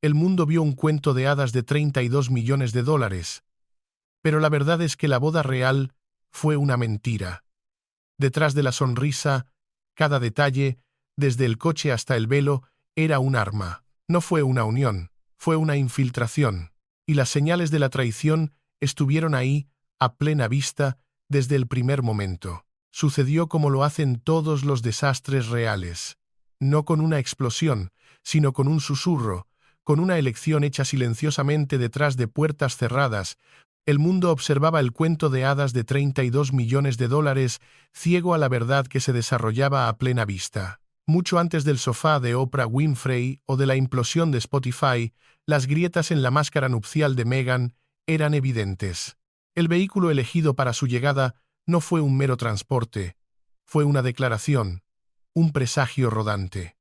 El mundo vio un cuento de hadas de 32 millones de dólares. Pero la verdad es que la boda real fue una mentira. Detrás de la sonrisa, cada detalle, desde el coche hasta el velo, era un arma. No fue una unión, fue una infiltración. Y las señales de la traición estuvieron ahí, a plena vista, desde el primer momento. Sucedió como lo hacen todos los desastres reales. No con una explosión, sino con un susurro, con una elección hecha silenciosamente detrás de puertas cerradas. El mundo observaba el cuento de hadas de 32 millones de dólares, ciego a la verdad que se desarrollaba a plena vista. Mucho antes del sofá de Oprah Winfrey o de la implosión de Spotify, las grietas en la máscara nupcial de Meghan eran evidentes. El vehículo elegido para su llegada no fue un mero transporte, fue una declaración, un presagio rodante.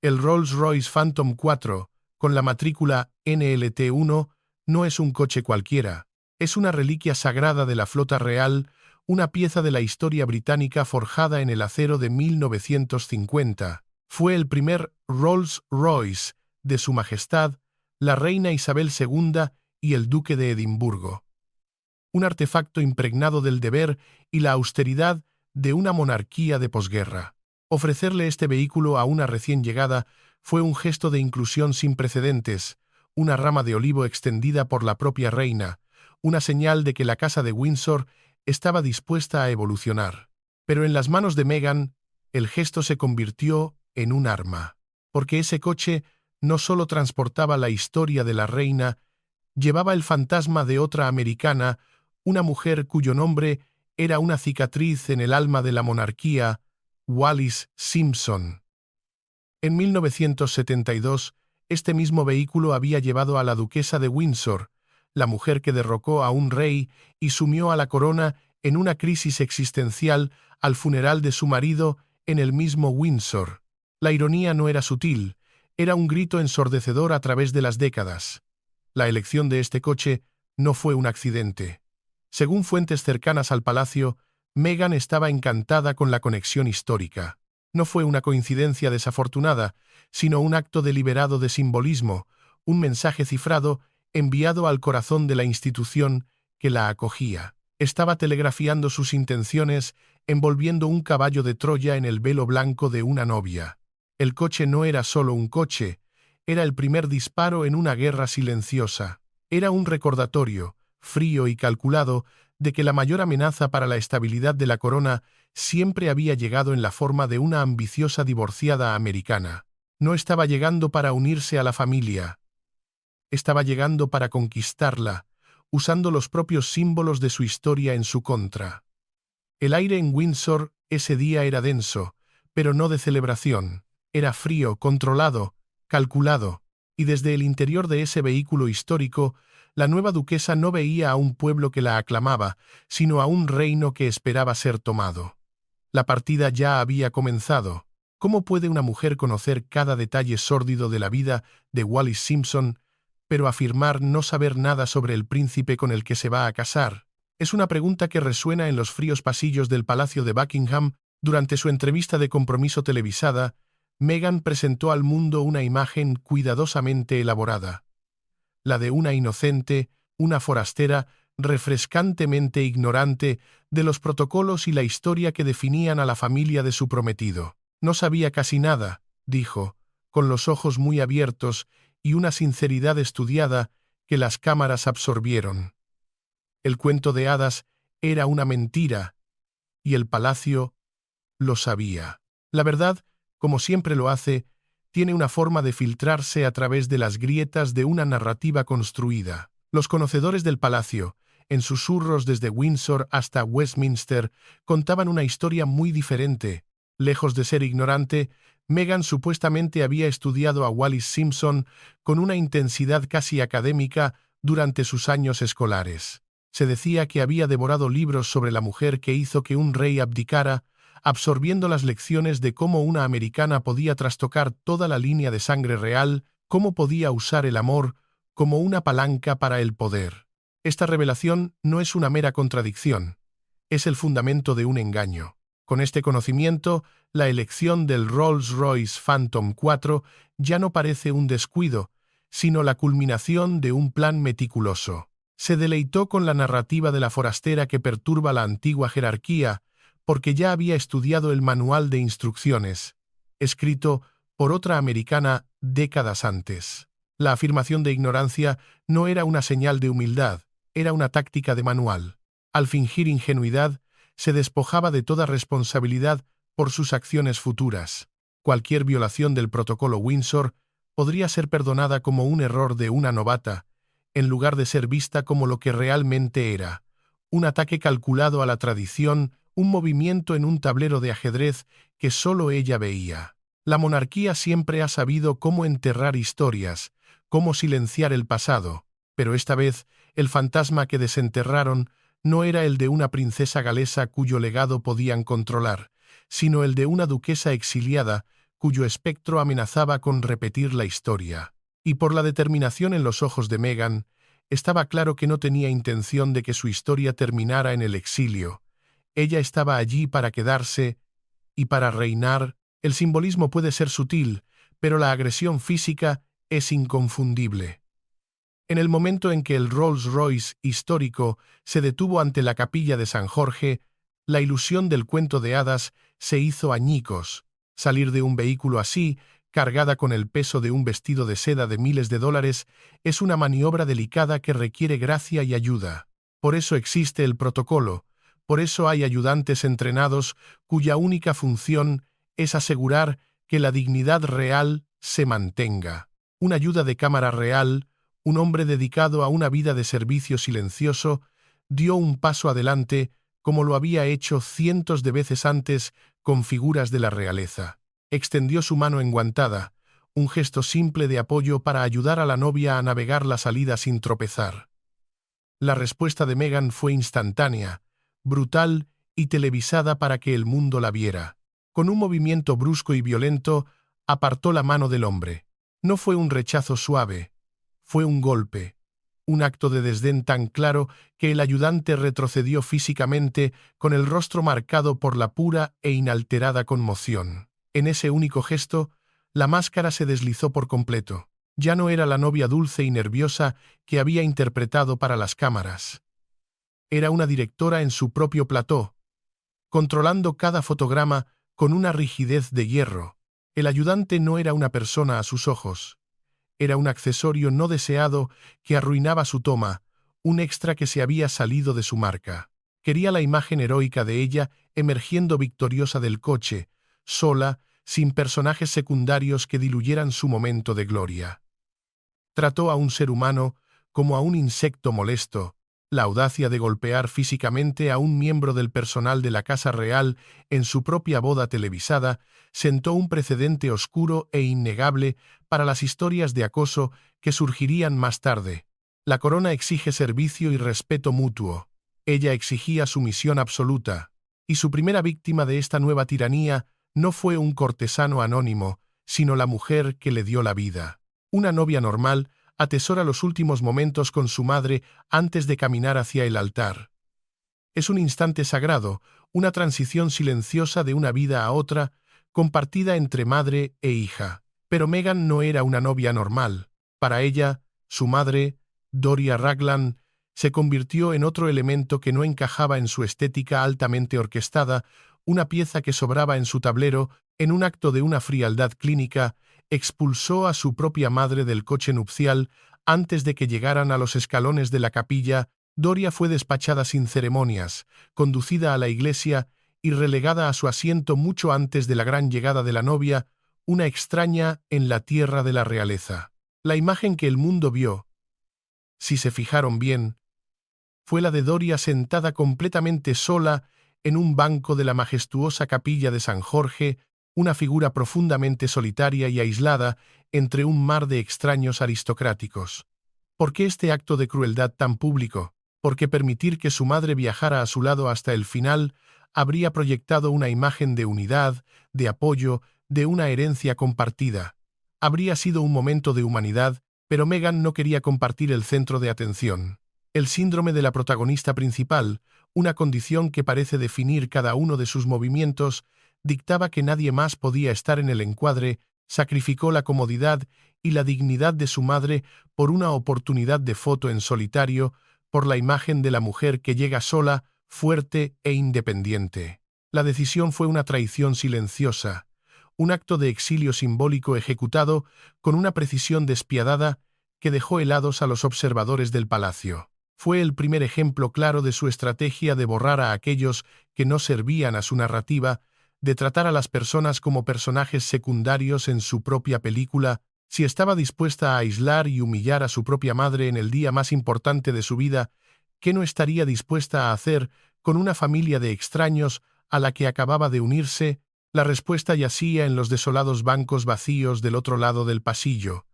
El Rolls-Royce Phantom 4, con la matrícula NLT1, no es un coche cualquiera, es una reliquia sagrada de la flota real, una pieza de la historia británica forjada en el acero de 1950. Fue el primer Rolls-Royce de Su Majestad, la reina Isabel II y el duque de Edimburgo. Un artefacto impregnado del deber y la austeridad de una monarquía de posguerra. Ofrecerle este vehículo a una recién llegada fue un gesto de inclusión sin precedentes, una rama de olivo extendida por la propia reina, una señal de que la casa de Windsor estaba dispuesta a evolucionar. Pero en las manos de Meghan, el gesto se convirtió en un arma, porque ese coche no solo transportaba la historia de la reina, llevaba el fantasma de otra americana, una mujer cuyo nombre era una cicatriz en el alma de la monarquía, Wallis Simpson. En 1972, este mismo vehículo había llevado a la duquesa de Windsor, la mujer que derrocó a un rey y sumió a la corona en una crisis existencial al funeral de su marido en el mismo Windsor. La ironía no era sutil, era un grito ensordecedor a través de las décadas. La elección de este coche no fue un accidente. Según fuentes cercanas al palacio, Meghan estaba encantada con la conexión histórica. No fue una coincidencia desafortunada, sino un acto deliberado de simbolismo, un mensaje cifrado enviado al corazón de la institución que la acogía. Estaba telegrafiando sus intenciones, envolviendo un caballo de Troya en el velo blanco de una novia. El coche no era solo un coche, era el primer disparo en una guerra silenciosa. Era un recordatorio, frío y calculado, de que la mayor amenaza para la estabilidad de la corona siempre había llegado en la forma de una ambiciosa divorciada americana. No estaba llegando para unirse a la familia. Estaba llegando para conquistarla, usando los propios símbolos de su historia en su contra. El aire en Windsor ese día era denso, pero no de celebración. Era frío, controlado, calculado, y desde el interior de ese vehículo histórico, la nueva duquesa no veía a un pueblo que la aclamaba, sino a un reino que esperaba ser tomado. La partida ya había comenzado. ¿Cómo puede una mujer conocer cada detalle sórdido de la vida de Wallis Simpson, pero afirmar no saber nada sobre el príncipe con el que se va a casar? Es una pregunta que resuena en los fríos pasillos del Palacio de Buckingham. Durante su entrevista de compromiso televisada, Meghan presentó al mundo una imagen cuidadosamente elaborada. La de una inocente, una forastera, refrescantemente ignorante de los protocolos y la historia que definían a la familia de su prometido. No sabía casi nada, dijo, con los ojos muy abiertos y una sinceridad estudiada que las cámaras absorbieron. El cuento de hadas era una mentira, y el palacio lo sabía. La verdad, como siempre lo hace, tiene una forma de filtrarse a través de las grietas de una narrativa construida. Los conocedores del palacio, en susurros desde Windsor hasta Westminster, contaban una historia muy diferente. Lejos de ser ignorante, Meghan supuestamente había estudiado a Wallis Simpson con una intensidad casi académica durante sus años escolares. Se decía que había devorado libros sobre la mujer que hizo que un rey abdicara, absorbiendo las lecciones de cómo una americana podía trastocar toda la línea de sangre real, cómo podía usar el amor como una palanca para el poder. Esta revelación no es una mera contradicción, es el fundamento de un engaño. Con este conocimiento, la elección del Rolls-Royce Phantom 4 ya no parece un descuido, sino la culminación de un plan meticuloso. Se deleitó con la narrativa de la forastera que perturba la antigua jerarquía, porque ya había estudiado el manual de instrucciones, escrito por otra americana décadas antes. La afirmación de ignorancia no era una señal de humildad, era una táctica de manual. Al fingir ingenuidad, se despojaba de toda responsabilidad por sus acciones futuras. Cualquier violación del protocolo Windsor podría ser perdonada como un error de una novata, en lugar de ser vista como lo que realmente era, un ataque calculado a la tradición, un movimiento en un tablero de ajedrez que solo ella veía. La monarquía siempre ha sabido cómo enterrar historias, cómo silenciar el pasado, pero esta vez el fantasma que desenterraron no era el de una princesa galesa cuyo legado podían controlar, sino el de una duquesa exiliada cuyo espectro amenazaba con repetir la historia. Y por la determinación en los ojos de Meghan, estaba claro que no tenía intención de que su historia terminara en el exilio. Ella estaba allí para quedarse y para reinar. El simbolismo puede ser sutil, pero la agresión física es inconfundible. En el momento en que el Rolls-Royce histórico se detuvo ante la capilla de San Jorge, la ilusión del cuento de hadas se hizo añicos. Salir de un vehículo así, cargada con el peso de un vestido de seda de miles de dólares, es una maniobra delicada que requiere gracia y ayuda. Por eso existe el protocolo, por eso hay ayudantes entrenados cuya única función es asegurar que la dignidad real se mantenga. Una ayuda de cámara real, un hombre dedicado a una vida de servicio silencioso, dio un paso adelante como lo había hecho cientos de veces antes con figuras de la realeza. Extendió su mano enguantada, un gesto simple de apoyo para ayudar a la novia a navegar la salida sin tropezar. La respuesta de Meghan fue instantánea, brutal y televisada para que el mundo la viera. Con un movimiento brusco y violento, apartó la mano del hombre. No fue un rechazo suave, fue un golpe, un acto de desdén tan claro que el ayudante retrocedió físicamente con el rostro marcado por la pura e inalterada conmoción. En ese único gesto, la máscara se deslizó por completo. Ya no era la novia dulce y nerviosa que había interpretado para las cámaras. Era una directora en su propio plató, controlando cada fotograma con una rigidez de hierro. El ayudante no era una persona a sus ojos. Era un accesorio no deseado que arruinaba su toma, un extra que se había salido de su marca. Quería la imagen heroica de ella emergiendo victoriosa del coche, sola, sin personajes secundarios que diluyeran su momento de gloria. Trató a un ser humano como a un insecto molesto. La audacia de golpear físicamente a un miembro del personal de la Casa Real en su propia boda televisada sentó un precedente oscuro e innegable para las historias de acoso que surgirían más tarde. La corona exige servicio y respeto mutuo. Ella exigía sumisión absoluta. Y su primera víctima de esta nueva tiranía no fue un cortesano anónimo, sino la mujer que le dio la vida. Una novia normal atesora los últimos momentos con su madre antes de caminar hacia el altar. Es un instante sagrado, una transición silenciosa de una vida a otra, compartida entre madre e hija. Pero Meghan no era una novia normal. Para ella, su madre, Doria Ragland, se convirtió en otro elemento que no encajaba en su estética altamente orquestada, una pieza que sobraba en su tablero, en un acto de una frialdad clínica, expulsó a su propia madre del coche nupcial antes de que llegaran a los escalones de la capilla. Doria fue despachada sin ceremonias, conducida a la iglesia y relegada a su asiento mucho antes de la gran llegada de la novia, una extraña en la tierra de la realeza. La imagen que el mundo vio, si se fijaron bien, fue la de Doria sentada completamente sola en un banco de la majestuosa capilla de San Jorge, una figura profundamente solitaria y aislada entre un mar de extraños aristocráticos. ¿Por qué este acto de crueldad tan público? Porque permitir que su madre viajara a su lado hasta el final habría proyectado una imagen de unidad, de apoyo, de una herencia compartida. Habría sido un momento de humanidad, pero Meghan no quería compartir el centro de atención. El síndrome de la protagonista principal, una condición que parece definir cada uno de sus movimientos, dictaba que nadie más podía estar en el encuadre, sacrificó la comodidad y la dignidad de su madre por una oportunidad de foto en solitario, por la imagen de la mujer que llega sola, fuerte e independiente. La decisión fue una traición silenciosa, un acto de exilio simbólico ejecutado con una precisión despiadada que dejó helados a los observadores del palacio. Fue el primer ejemplo claro de su estrategia de borrar a aquellos que no servían a su narrativa, de tratar a las personas como personajes secundarios en su propia película. Si estaba dispuesta a aislar y humillar a su propia madre en el día más importante de su vida, ¿qué no estaría dispuesta a hacer con una familia de extraños a la que acababa de unirse? La respuesta yacía en los desolados bancos vacíos del otro lado del pasillo,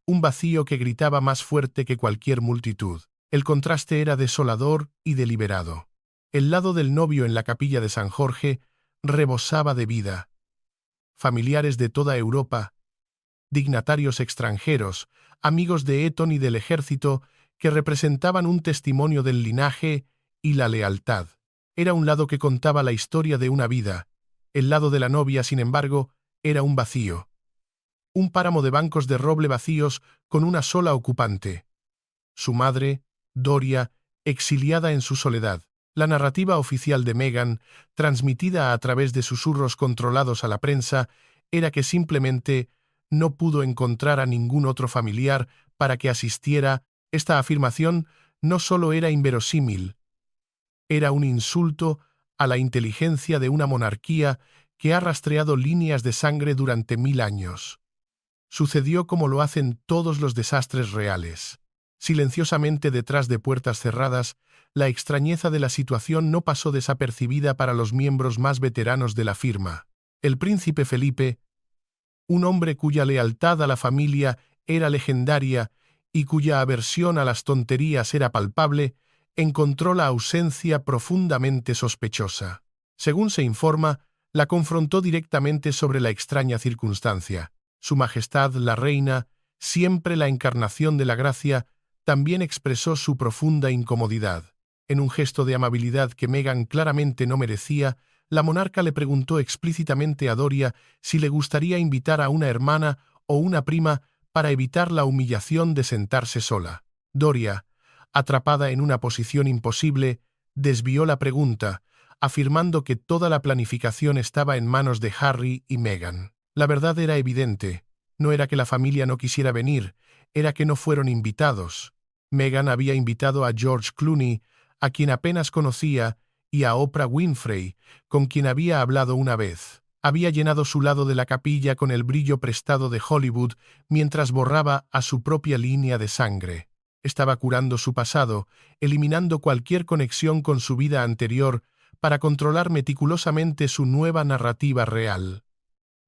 un vacío que gritaba más fuerte que cualquier multitud. El contraste era desolador y deliberado. El lado del novio en la capilla de San Jorge rebosaba de vida. Familiares de toda Europa, dignatarios extranjeros, amigos de Eton y del ejército, que representaban un testimonio del linaje y la lealtad. Era un lado que contaba la historia de una vida. El lado de la novia, sin embargo, era un vacío. Un páramo de bancos de roble vacíos con una sola ocupante. Su madre, Doria, exiliada en su soledad. La narrativa oficial de Meghan, transmitida a través de susurros controlados a la prensa, era que simplemente no pudo encontrar a ningún otro familiar para que asistiera. Esta afirmación no solo era inverosímil, era un insulto a la inteligencia de una monarquía que ha rastreado líneas de sangre durante 1000 años. Sucedió como lo hacen todos los desastres reales. Silenciosamente detrás de puertas cerradas, la extrañeza de la situación no pasó desapercibida para los miembros más veteranos de la firma. El príncipe Felipe, un hombre cuya lealtad a la familia era legendaria y cuya aversión a las tonterías era palpable, encontró la ausencia profundamente sospechosa. Según se informa, la confrontó directamente sobre la extraña circunstancia. Su Majestad la Reina, siempre la encarnación de la gracia, también expresó su profunda incomodidad. En un gesto de amabilidad que Meghan claramente no merecía, la monarca le preguntó explícitamente a Doria si le gustaría invitar a una hermana o una prima para evitar la humillación de sentarse sola. Doria, atrapada en una posición imposible, desvió la pregunta, afirmando que toda la planificación estaba en manos de Harry y Meghan. La verdad era evidente. No era que la familia no quisiera venir, era que no fueron invitados. Meghan había invitado a George Clooney, a quien apenas conocía, y a Oprah Winfrey, con quien había hablado una vez. Había llenado su lado de la capilla con el brillo prestado de Hollywood mientras borraba a su propia línea de sangre. Estaba curando su pasado, eliminando cualquier conexión con su vida anterior para controlar meticulosamente su nueva narrativa real.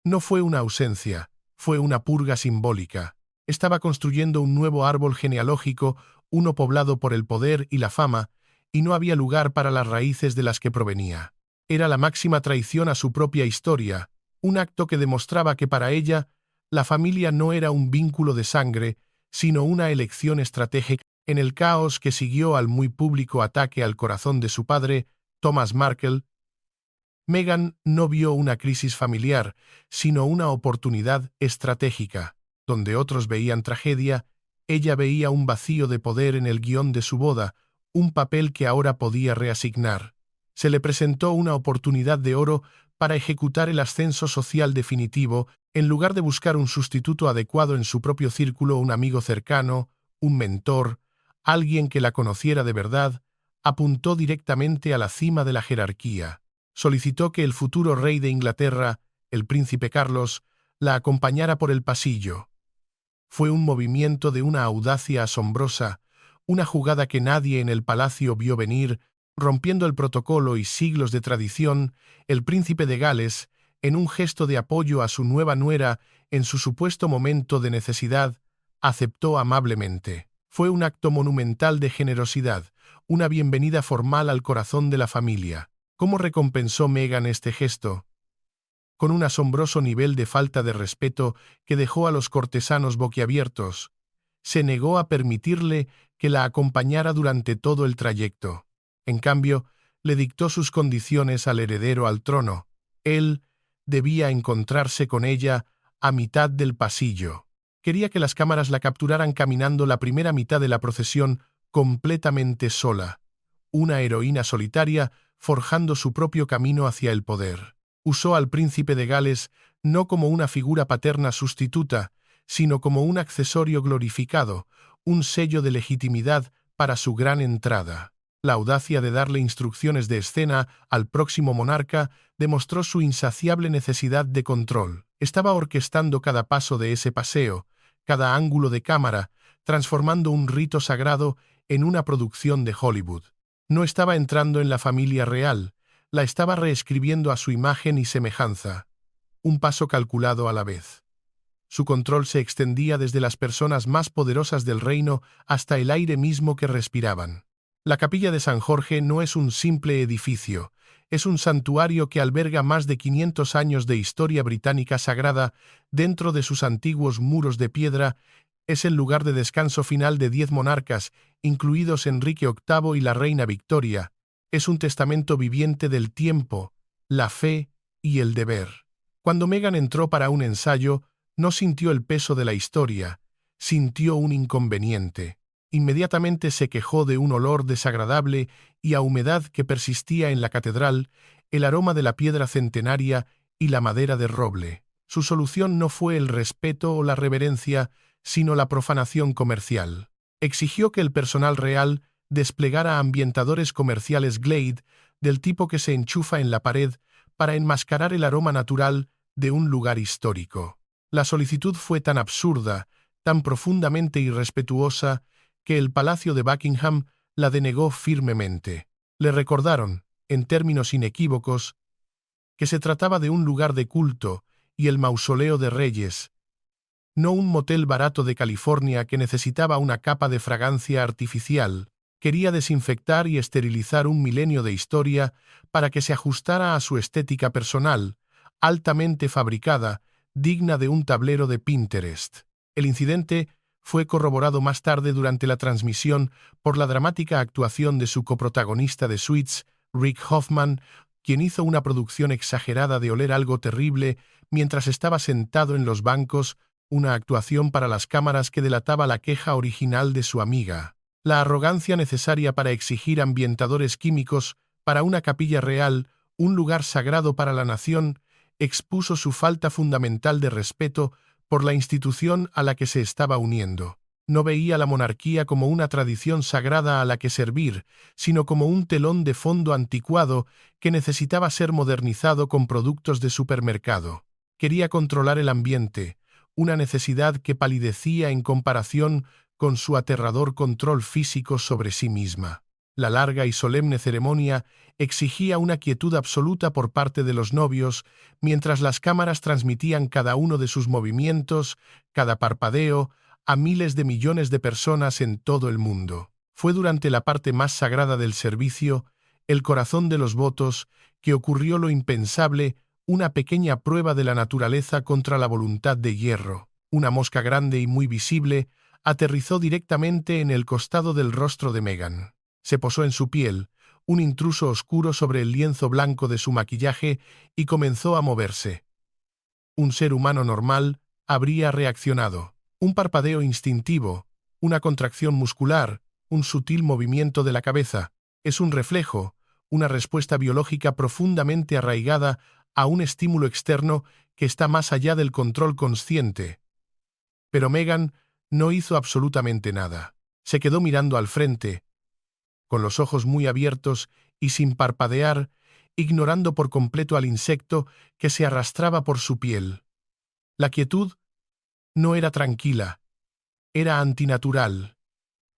No fue una ausencia, fue una purga simbólica. Estaba construyendo un nuevo árbol genealógico, uno poblado por el poder y la fama, y no había lugar para las raíces de las que provenía. Era la máxima traición a su propia historia, un acto que demostraba que para ella la familia no era un vínculo de sangre, sino una elección estratégica. En el caos que siguió al muy público ataque al corazón de su padre, Thomas Markle, Meghan no vio una crisis familiar, sino una oportunidad estratégica. Donde otros veían tragedia, ella veía un vacío de poder en el guión de su boda, un papel que ahora podía reasignar. Se le presentó una oportunidad de oro para ejecutar el ascenso social definitivo, en lugar de buscar un sustituto adecuado en su propio círculo, un amigo cercano, un mentor, alguien que la conociera de verdad, apuntó directamente a la cima de la jerarquía. Solicitó que el futuro rey de Inglaterra, el príncipe Carlos, la acompañara por el pasillo. Fue un movimiento de una audacia asombrosa, una jugada que nadie en el palacio vio venir, rompiendo el protocolo y siglos de tradición. El príncipe de Gales, en un gesto de apoyo a su nueva nuera en su supuesto momento de necesidad, aceptó amablemente. Fue un acto monumental de generosidad, una bienvenida formal al corazón de la familia. ¿Cómo recompensó Meghan este gesto? Con un asombroso nivel de falta de respeto que dejó a los cortesanos boquiabiertos. Se negó a permitirle que la acompañara durante todo el trayecto. En cambio, le dictó sus condiciones al heredero al trono. Él debía encontrarse con ella a mitad del pasillo. Quería que las cámaras la capturaran caminando la primera mitad de la procesión completamente sola, una heroína solitaria forjando su propio camino hacia el poder. Usó al príncipe de Gales no como una figura paterna sustituta, sino como un accesorio glorificado, un sello de legitimidad para su gran entrada. La audacia de darle instrucciones de escena al próximo monarca demostró su insaciable necesidad de control. Estaba orquestando cada paso de ese paseo, cada ángulo de cámara, transformando un rito sagrado en una producción de Hollywood. No estaba entrando en la familia real, la estaba reescribiendo a su imagen y semejanza, un paso calculado a la vez. Su control se extendía desde las personas más poderosas del reino hasta el aire mismo que respiraban. La capilla de San Jorge no es un simple edificio, es un santuario que alberga más de 500 años de historia británica sagrada dentro de sus antiguos muros de piedra. Es el lugar de descanso final de 10 monarcas, incluidos Enrique VIII y la reina Victoria. Es un testamento viviente del tiempo, la fe y el deber. Cuando Meghan entró para un ensayo, no sintió el peso de la historia, sintió un inconveniente. Inmediatamente se quejó de un olor desagradable y a humedad que persistía en la catedral, el aroma de la piedra centenaria y la madera de roble. Su solución no fue el respeto o la reverencia, sino la profanación comercial. Exigió que el personal real desplegara ambientadores comerciales Glade del tipo que se enchufa en la pared para enmascarar el aroma natural de un lugar histórico. La solicitud fue tan absurda, tan profundamente irrespetuosa, que el Palacio de Buckingham la denegó firmemente. Le recordaron, en términos inequívocos, que se trataba de un lugar de culto y el mausoleo de reyes, no un motel barato de California que necesitaba una capa de fragancia artificial. Quería desinfectar y esterilizar un milenio de historia para que se ajustara a su estética personal, altamente fabricada, digna de un tablero de Pinterest. El incidente fue corroborado más tarde durante la transmisión por la dramática actuación de su coprotagonista de Suits, Rick Hoffman, quien hizo una producción exagerada de oler algo terrible mientras estaba sentado en los bancos, una actuación para las cámaras que delataba la queja original de su amiga. La arrogancia necesaria para exigir ambientadores químicos para una capilla real, un lugar sagrado para la nación, expuso su falta fundamental de respeto por la institución a la que se estaba uniendo. No veía la monarquía como una tradición sagrada a la que servir, sino como un telón de fondo anticuado que necesitaba ser modernizado con productos de supermercado. Quería controlar el ambiente, una necesidad que palidecía en comparación con su aterrador control físico sobre sí misma. La larga y solemne ceremonia exigía una quietud absoluta por parte de los novios, mientras las cámaras transmitían cada uno de sus movimientos, cada parpadeo, a miles de millones de personas en todo el mundo. Fue durante la parte más sagrada del servicio, el corazón de los votos, que ocurrió lo impensable, una pequeña prueba de la naturaleza contra la voluntad de hierro. Una mosca grande y muy visible aterrizó directamente en el costado del rostro de Meghan. Se posó en su piel, un intruso oscuro sobre el lienzo blanco de su maquillaje, y comenzó a moverse. Un ser humano normal habría reaccionado. Un parpadeo instintivo, una contracción muscular, un sutil movimiento de la cabeza. Es un reflejo, una respuesta biológica profundamente arraigada a un estímulo externo que está más allá del control consciente. Pero Meghan no hizo absolutamente nada. Se quedó mirando al frente, con los ojos muy abiertos y sin parpadear, ignorando por completo al insecto que se arrastraba por su piel. La quietud no era tranquila, era antinatural,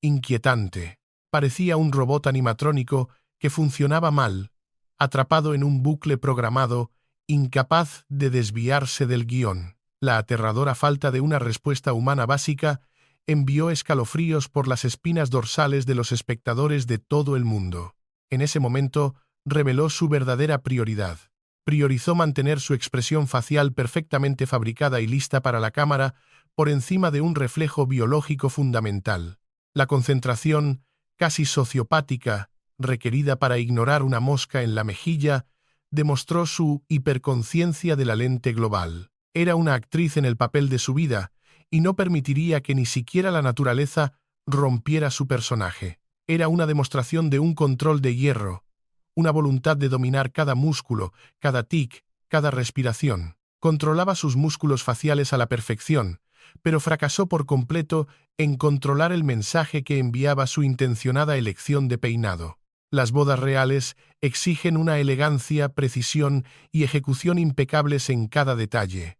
inquietante. Parecía un robot animatrónico que funcionaba mal, atrapado en un bucle programado, incapaz de desviarse del guión. La aterradora falta de una respuesta humana básica envió escalofríos por las espinas dorsales de los espectadores de todo el mundo. En ese momento, reveló su verdadera prioridad. Priorizó mantener su expresión facial perfectamente fabricada y lista para la cámara por encima de un reflejo biológico fundamental. La concentración, casi sociopática, requerida para ignorar una mosca en la mejilla, demostró su hiperconciencia de la lente global. Era una actriz en el papel de su vida, y no permitiría que ni siquiera la naturaleza rompiera su personaje. Era una demostración de un control de hierro, una voluntad de dominar cada músculo, cada tic, cada respiración. Controlaba sus músculos faciales a la perfección, pero fracasó por completo en controlar el mensaje que enviaba su intencionada elección de peinado. Las bodas reales exigen una elegancia, precisión y ejecución impecables en cada detalle.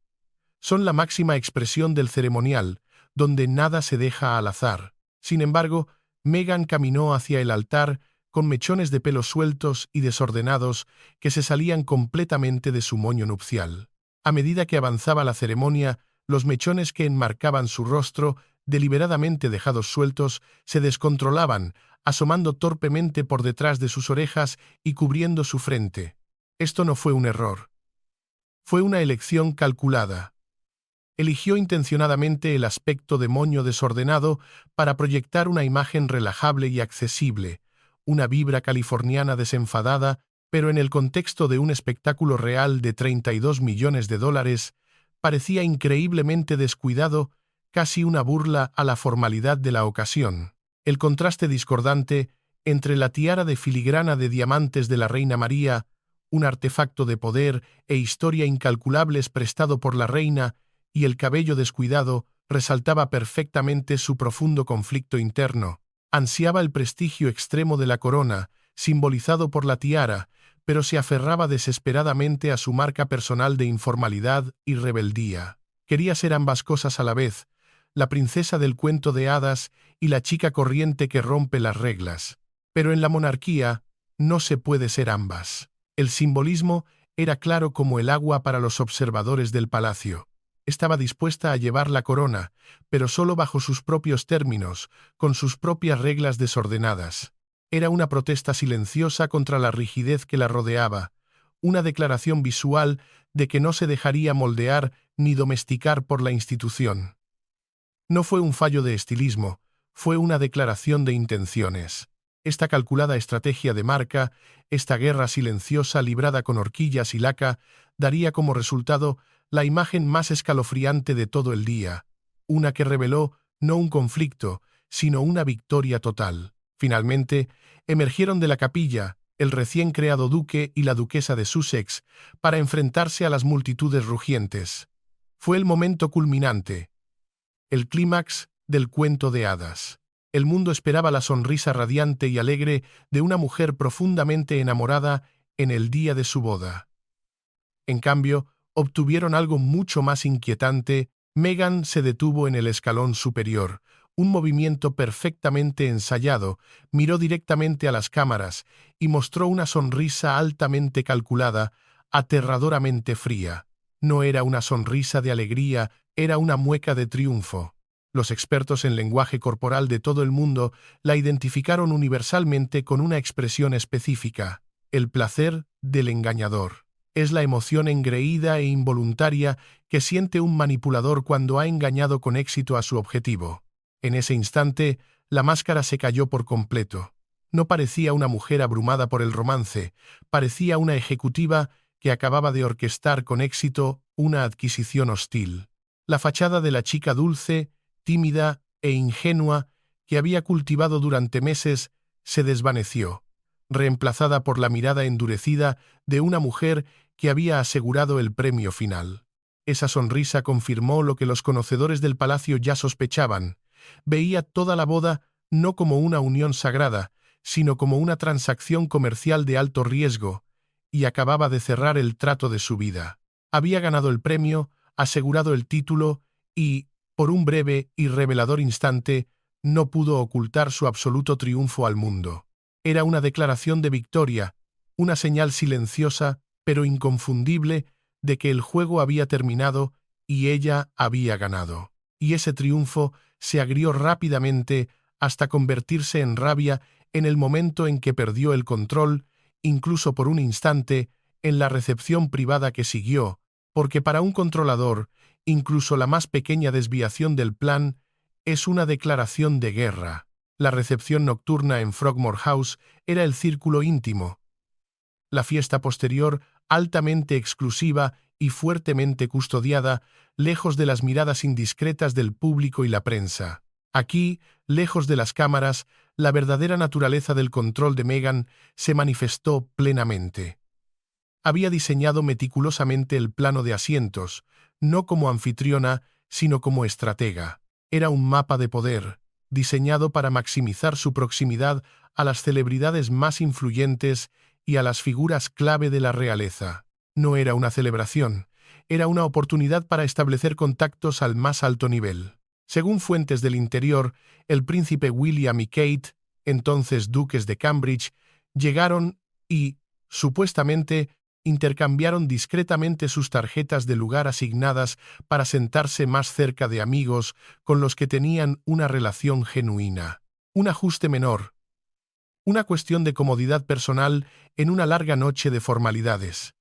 Son la máxima expresión del ceremonial, donde nada se deja al azar. Sin embargo, Meghan caminó hacia el altar con mechones de pelo sueltos y desordenados que se salían completamente de su moño nupcial. A medida que avanzaba la ceremonia, los mechones que enmarcaban su rostro, deliberadamente dejados sueltos, se descontrolaban, asomando torpemente por detrás de sus orejas y cubriendo su frente. Esto no fue un error. Fue una elección calculada. Eligió intencionadamente el aspecto de moño desordenado para proyectar una imagen relajable y accesible, una vibra californiana desenfadada, pero en el contexto de un espectáculo real de $32 millones, parecía increíblemente descuidado, casi una burla a la formalidad de la ocasión. El contraste discordante entre la tiara de filigrana de diamantes de la Reina María, un artefacto de poder e historia incalculables prestado por la reina, y el cabello descuidado, resaltaba perfectamente su profundo conflicto interno. Ansiaba el prestigio extremo de la corona, simbolizado por la tiara, pero se aferraba desesperadamente a su marca personal de informalidad y rebeldía. Quería ser ambas cosas a la vez, la princesa del cuento de hadas y la chica corriente que rompe las reglas. Pero en la monarquía no se puede ser ambas. El simbolismo era claro como el agua para los observadores del palacio. Estaba dispuesta a llevar la corona, pero solo bajo sus propios términos, con sus propias reglas desordenadas. Era una protesta silenciosa contra la rigidez que la rodeaba, una declaración visual de que no se dejaría moldear ni domesticar por la institución. No fue un fallo de estilismo, fue una declaración de intenciones. Esta calculada estrategia de marca, esta guerra silenciosa librada con horquillas y laca, daría como resultado la imagen más escalofriante de todo el día, una que reveló no un conflicto, sino una victoria total. Finalmente, emergieron de la capilla el recién creado duque y la duquesa de Sussex para enfrentarse a las multitudes rugientes. Fue el momento culminante, el clímax del cuento de hadas. El mundo esperaba la sonrisa radiante y alegre de una mujer profundamente enamorada en el día de su boda. En cambio, obtuvieron algo mucho más inquietante. Meghan se detuvo en el escalón superior, un movimiento perfectamente ensayado, miró directamente a las cámaras y mostró una sonrisa altamente calculada, aterradoramente fría. No era una sonrisa de alegría, era una mueca de triunfo. Los expertos en lenguaje corporal de todo el mundo la identificaron universalmente con una expresión específica: el placer del engañador. Es la emoción engreída e involuntaria que siente un manipulador cuando ha engañado con éxito a su objetivo. En ese instante, la máscara se cayó por completo. No parecía una mujer abrumada por el romance, parecía una ejecutiva que acababa de orquestar con éxito una adquisición hostil. La fachada de la chica dulce, tímida e ingenua que había cultivado durante meses se desvaneció, reemplazada por la mirada endurecida de una mujer que había asegurado el premio final. Esa sonrisa confirmó lo que los conocedores del palacio ya sospechaban. Veía toda la boda no como una unión sagrada, sino como una transacción comercial de alto riesgo, y acababa de cerrar el trato de su vida. Había ganado el premio, asegurado el título y, por un breve y revelador instante, no pudo ocultar su absoluto triunfo al mundo. Era una declaración de victoria, una señal silenciosa pero inconfundible de que el juego había terminado y ella había ganado. Y ese triunfo se agrió rápidamente hasta convertirse en rabia en el momento en que perdió el control, incluso por un instante, en la recepción privada que siguió, porque para un controlador, incluso la más pequeña desviación del plan es una declaración de guerra. La recepción nocturna en Frogmore House era el círculo íntimo. La fiesta posterior, altamente exclusiva y fuertemente custodiada, lejos de las miradas indiscretas del público y la prensa. Aquí, lejos de las cámaras, la verdadera naturaleza del control de Meghan se manifestó plenamente. Había diseñado meticulosamente el plano de asientos, no como anfitriona, sino como estratega. Era un mapa de poder, diseñado para maximizar su proximidad a las celebridades más influyentes y a las figuras clave de la realeza. No era una celebración, era una oportunidad para establecer contactos al más alto nivel. Según fuentes del interior, el príncipe William y Kate, entonces duques de Cambridge, llegaron y, supuestamente, intercambiaron discretamente sus tarjetas de lugar asignadas para sentarse más cerca de amigos con los que tenían una relación genuina. Un ajuste menor. Una cuestión de comodidad personal en una larga noche de formalidades.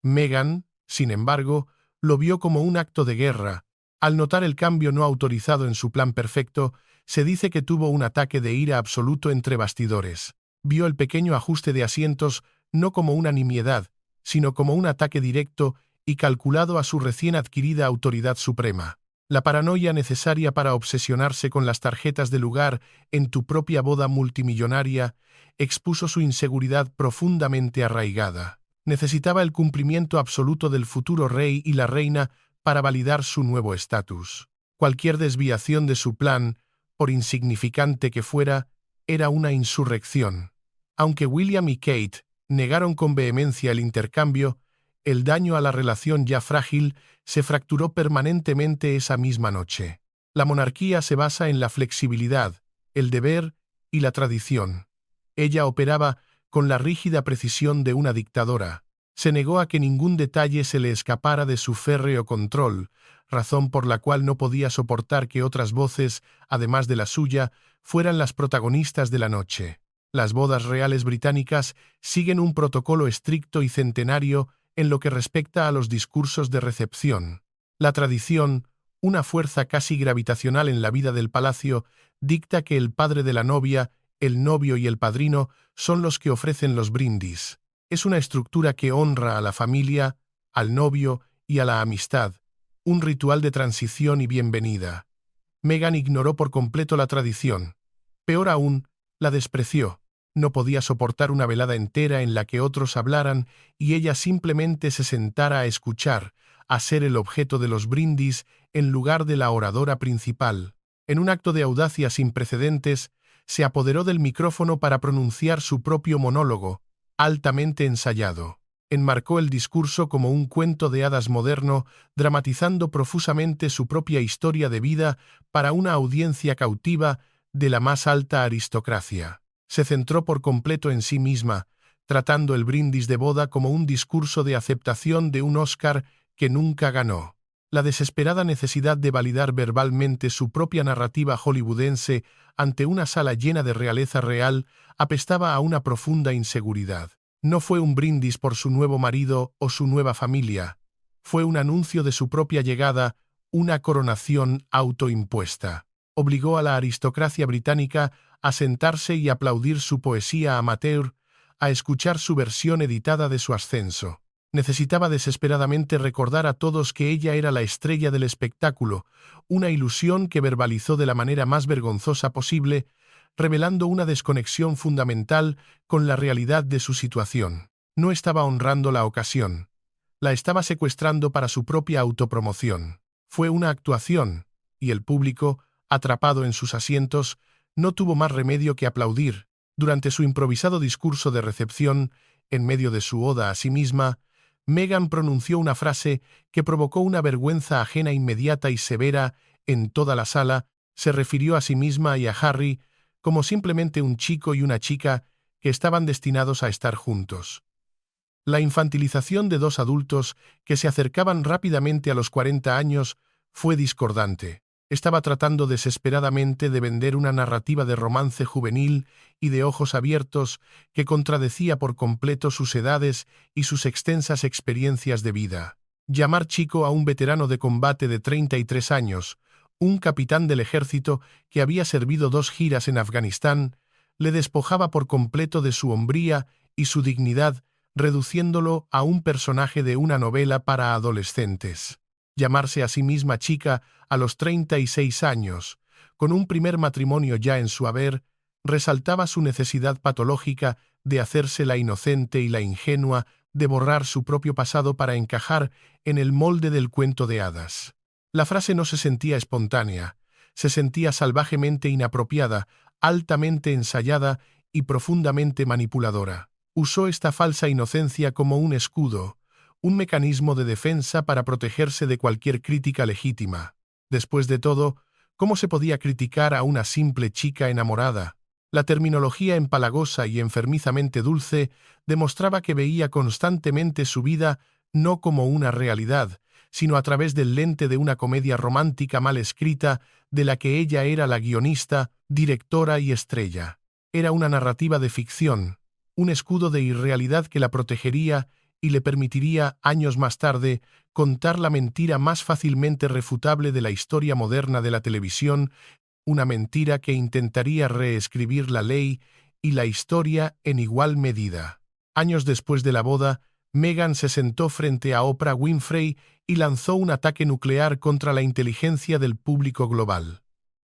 Meghan, sin embargo, lo vio como un acto de guerra. Al notar el cambio no autorizado en su plan perfecto, se dice que tuvo un ataque de ira absoluto entre bastidores. Vio el pequeño ajuste de asientos no como una nimiedad, sino como un ataque directo y calculado a su recién adquirida autoridad suprema. La paranoia necesaria para obsesionarse con las tarjetas de lugar en tu propia boda multimillonaria expuso su inseguridad profundamente arraigada. Necesitaba el cumplimiento absoluto del futuro rey y la reina para validar su nuevo estatus. Cualquier desviación de su plan, por insignificante que fuera, era una insurrección. Aunque William y Kate negaron con vehemencia el intercambio, el daño a la relación ya frágil se fracturó permanentemente esa misma noche. La monarquía se basa en la flexibilidad, el deber y la tradición. Ella operaba con la rígida precisión de una dictadora. Se negó a que ningún detalle se le escapara de su férreo control, razón por la cual no podía soportar que otras voces, además de la suya, fueran las protagonistas de la noche. Las bodas reales británicas siguen un protocolo estricto y centenario en lo que respecta a los discursos de recepción. La tradición, una fuerza casi gravitacional en la vida del palacio, dicta que el padre de la novia, el novio y el padrino son los que ofrecen los brindis. Es una estructura que honra a la familia, al novio y a la amistad, un ritual de transición y bienvenida. Meghan ignoró por completo la tradición. Peor aún, la despreció. No podía soportar una velada entera en la que otros hablaran y ella simplemente se sentara a escuchar, a ser el objeto de los brindis en lugar de la oradora principal. En un acto de audacia sin precedentes, se apoderó del micrófono para pronunciar su propio monólogo, altamente ensayado. Enmarcó el discurso como un cuento de hadas moderno, dramatizando profusamente su propia historia de vida para una audiencia cautiva de la más alta aristocracia. Se centró por completo en sí misma, tratando el brindis de boda como un discurso de aceptación de un Oscar que nunca ganó. La desesperada necesidad de validar verbalmente su propia narrativa hollywoodense ante una sala llena de realeza real apestaba a una profunda inseguridad. No fue un brindis por su nuevo marido o su nueva familia. Fue un anuncio de su propia llegada, una coronación autoimpuesta. Obligó a la aristocracia británica a sentarse y aplaudir su poesía amateur, a escuchar su versión editada de su ascenso. Necesitaba desesperadamente recordar a todos que ella era la estrella del espectáculo, una ilusión que verbalizó de la manera más vergonzosa posible, revelando una desconexión fundamental con la realidad de su situación. No estaba honrando la ocasión. La estaba secuestrando para su propia autopromoción. Fue una actuación, y el público, atrapado en sus asientos, no tuvo más remedio que aplaudir. Durante su improvisado discurso de recepción, en medio de su oda a sí misma, Meghan pronunció una frase que provocó una vergüenza ajena inmediata y severa en toda la sala. Se refirió a sí misma y a Harry como simplemente un chico y una chica que estaban destinados a estar juntos. La infantilización de dos adultos que se acercaban rápidamente a los 40 años fue discordante. Estaba tratando desesperadamente de vender una narrativa de romance juvenil y de ojos abiertos que contradecía por completo sus edades y sus extensas experiencias de vida. Llamar chico a un veterano de combate de 33 años, un capitán del ejército que había servido 2 giras en Afganistán, le despojaba por completo de su hombría y su dignidad reduciéndolo a un personaje de una novela para adolescentes. Llamarse a sí misma chica a los 36 años, con un primer matrimonio ya en su haber, resaltaba su necesidad patológica de hacerse la inocente y la ingenua, de borrar su propio pasado para encajar en el molde del cuento de hadas. La frase no se sentía espontánea, se sentía salvajemente inapropiada, altamente ensayada y profundamente manipuladora. Usó esta falsa inocencia como un escudo, un mecanismo de defensa para protegerse de cualquier crítica legítima. Después de todo, ¿cómo se podía criticar a una simple chica enamorada? La terminología empalagosa y enfermizamente dulce demostraba que veía constantemente su vida no como una realidad, sino a través del lente de una comedia romántica mal escrita de la que ella era la guionista, directora y estrella. Era una narrativa de ficción, un escudo de irrealidad que la protegería y le permitiría, años más tarde, contar la mentira más fácilmente refutable de la historia moderna de la televisión, una mentira que intentaría reescribir la ley y la historia en igual medida. Años después de la boda, Meghan se sentó frente a Oprah Winfrey y lanzó un ataque nuclear contra la inteligencia del público global.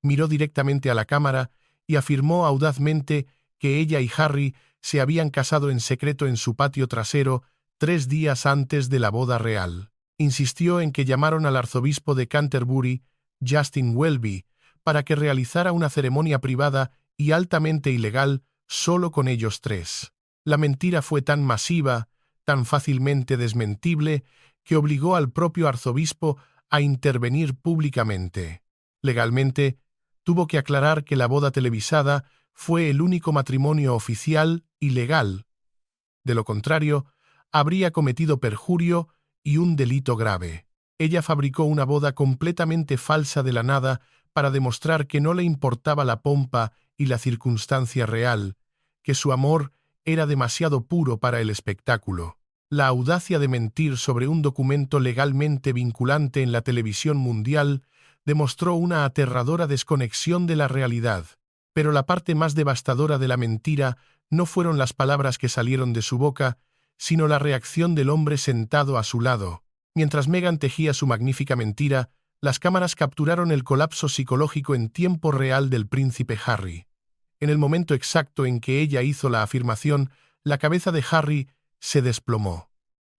Miró directamente a la cámara y afirmó audazmente que ella y Harry se habían casado en secreto en su patio trasero 3 días antes de la boda real. Insistió en que llamaron al arzobispo de Canterbury, Justin Welby, para que realizara una ceremonia privada y altamente ilegal solo con ellos tres. La mentira fue tan masiva, tan fácilmente desmentible, que obligó al propio arzobispo a intervenir públicamente. Legalmente, tuvo que aclarar que la boda televisada fue el único matrimonio oficial y legal. De lo contrario, habría cometido perjurio y un delito grave. Ella fabricó una boda completamente falsa de la nada para demostrar que no le importaba la pompa y la circunstancia real, que su amor era demasiado puro para el espectáculo. La audacia de mentir sobre un documento legalmente vinculante en la televisión mundial demostró una aterradora desconexión de la realidad. Pero la parte más devastadora de la mentira no fueron las palabras que salieron de su boca, sino la reacción del hombre sentado a su lado. Mientras Meghan tejía su magnífica mentira, las cámaras capturaron el colapso psicológico en tiempo real del príncipe Harry. En el momento exacto en que ella hizo la afirmación, la cabeza de Harry se desplomó.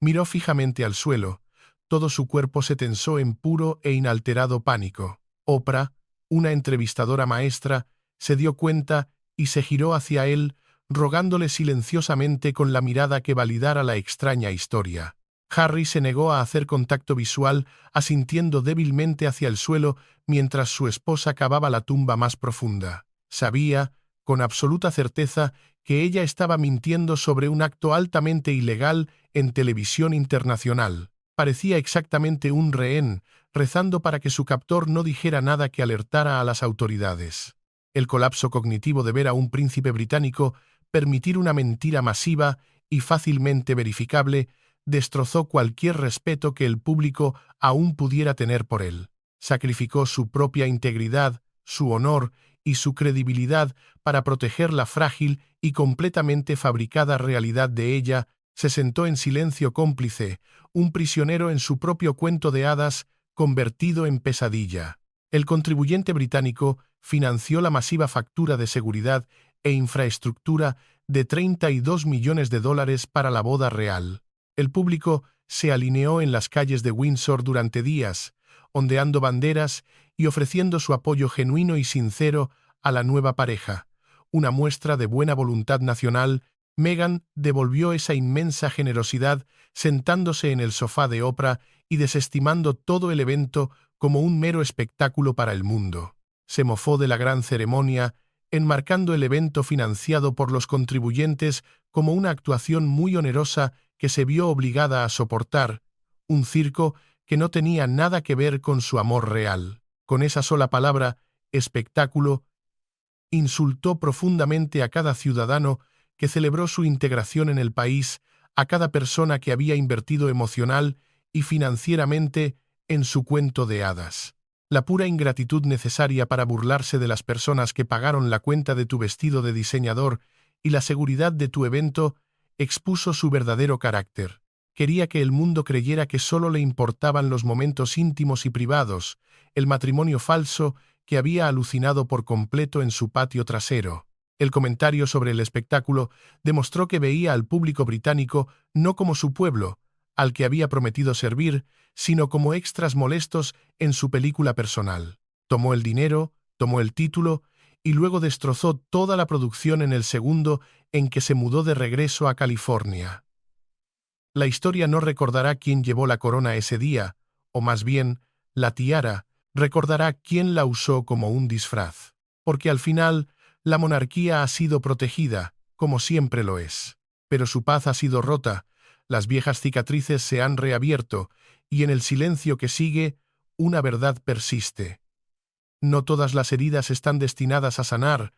Miró fijamente al suelo, todo su cuerpo se tensó en puro e inalterado pánico. Oprah, una entrevistadora maestra, se dio cuenta y se giró hacia él, rogándole silenciosamente con la mirada que validara la extraña historia. Harry se negó a hacer contacto visual, asintiendo débilmente hacia el suelo mientras su esposa cavaba la tumba más profunda. Sabía, con absoluta certeza, que ella estaba mintiendo sobre un acto altamente ilegal en televisión internacional. Parecía exactamente un rehén, rezando para que su captor no dijera nada que alertara a las autoridades. El colapso cognitivo de ver a un príncipe británico permitir una mentira masiva y fácilmente verificable destrozó cualquier respeto que el público aún pudiera tener por él. Sacrificó su propia integridad, su honor y su credibilidad para proteger la frágil y completamente fabricada realidad de ella. Se sentó en silencio cómplice, un prisionero en su propio cuento de hadas convertido en pesadilla. El contribuyente británico financió la masiva factura de seguridad e infraestructura de $32 millones para la boda real. El público se alineó en las calles de Windsor durante días, ondeando banderas y ofreciendo su apoyo genuino y sincero a la nueva pareja. Una muestra de buena voluntad nacional, Meghan devolvió esa inmensa generosidad sentándose en el sofá de Oprah y desestimando todo el evento como un mero espectáculo para el mundo. Se mofó de la gran ceremonia, enmarcando el evento financiado por los contribuyentes como una actuación muy onerosa que se vio obligada a soportar, un circo que no tenía nada que ver con su amor real. Con esa sola palabra, espectáculo, insultó profundamente a cada ciudadano que celebró su integración en el país, a cada persona que había invertido emocional y financieramente en su cuento de hadas. La pura ingratitud necesaria para burlarse de las personas que pagaron la cuenta de tu vestido de diseñador y la seguridad de tu evento expuso su verdadero carácter. Quería que el mundo creyera que solo le importaban los momentos íntimos y privados, el matrimonio falso que había alucinado por completo en su patio trasero. El comentario sobre el espectáculo demostró que veía al público británico no como su pueblo, al que había prometido servir, sino como extras molestos en su película personal. Tomó el dinero, tomó el título y luego destrozó toda la producción en el segundo en que se mudó de regreso a California. La historia no recordará quién llevó la corona ese día, o más bien, la tiara, recordará quién la usó como un disfraz. Porque al final, la monarquía ha sido protegida, como siempre lo es. Pero su paz ha sido rota, las viejas cicatrices se han reabierto, y en el silencio que sigue, una verdad persiste. No todas las heridas están destinadas a sanar,